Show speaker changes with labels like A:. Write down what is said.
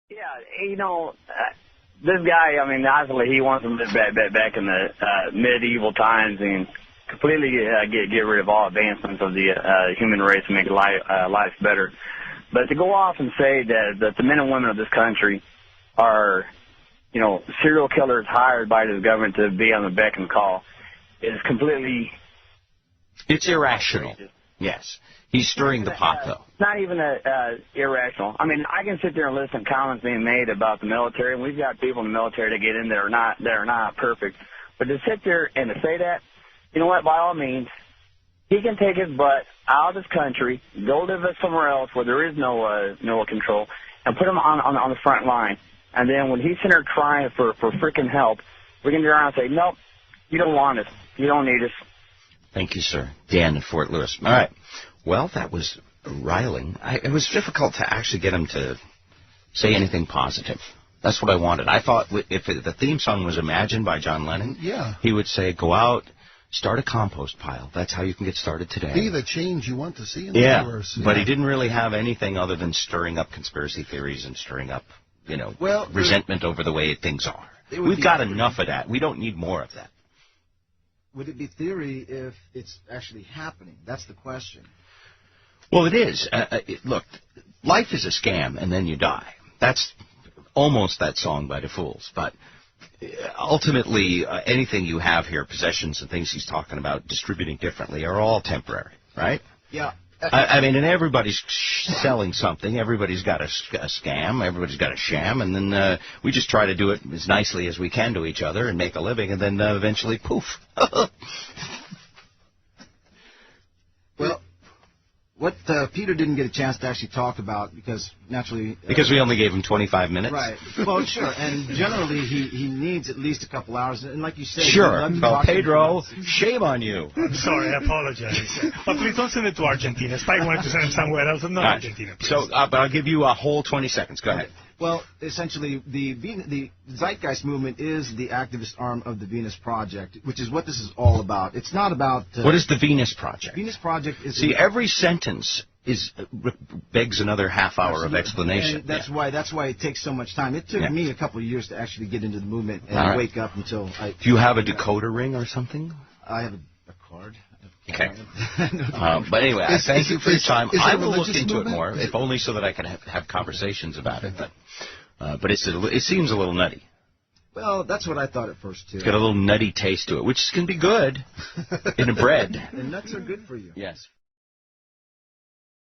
A: Yeah, this guy, I mean, obviously he wants to live back in the medieval times and completely get rid of all advancements of the human race and make life better. But to go off and say that the men and women of this country are, serial killers hired by this government to be on the beck and call is completely...
B: It's irrational. Outrageous. Yes. He's stirring the pot, though.
A: It's not even irrational. I mean, I can sit there and listen to comments being made about the military, and we've got people in the military that get in that are not perfect. But to sit there and to say that, you know what, by all means, he can take his butt out of this country, go live somewhere else where there is no control, and put him on the front line. And then when he's sitting there crying for freaking help, we can go around and say, nope, you don't want us. You don't need us.
B: Thank you, sir. Dan in Fort Lewis. All right. Well, that was riling. It was difficult to actually get him to say anything positive. That's what I wanted. I thought if the theme song was Imagine by John Lennon, he would say, go out, start a compost pile. That's how you can get started today.
C: Be the change you want to see in the universe.
B: But he didn't really have anything other than stirring up conspiracy theories and stirring up, resentment over the way things are. We've got enough of that. We don't need more of that.
D: Would it be theory if it's actually happening? That's the question.
B: Well, it is. Look, life is a scam, and then you die. That's almost that song by the Fools. But ultimately, anything you have here, possessions and things he's talking about distributing differently, are all temporary, right?
D: Yeah.
B: I mean, and everybody's selling something. Everybody's got a scam. Everybody's got a sham. And then we just try to do it as nicely as we can to each other and make a living. And then eventually, poof.
D: Well, what Peter didn't get a chance to actually talk about because naturally...
B: because we only gave him 25 minutes?
D: Right. Well, sure. And generally, he needs at least a couple hours. And like you said...
B: Sure. Well, Pedro, shame on you.
E: I'm sorry. I apologize. But please don't send it to Argentina. Spike wanted to send him somewhere else. Not Argentina, please.
B: So, but I'll give you a whole 20 seconds. Go ahead.
D: Well, essentially, the Zeitgeist movement is the activist arm of the Venus Project, which is what this is all about. It's not about...
B: what is the Venus Project?
D: Venus Project is...
B: See, every sentence begs another half hour of explanation.
D: And that's why it takes so much time. It took me a couple of years to actually get into the movement and wake up until I...
B: Do you have a decoder ring or something?
D: I have a card.
B: Okay. But anyway, thank you for your time. I will look into it more, if only so that I can have conversations about it. But it seems a little nutty.
D: Well, that's what I thought at first, too.
B: It's got a little nutty taste to it, which can be good in a bread.
D: And nuts are good for you.
B: Yes.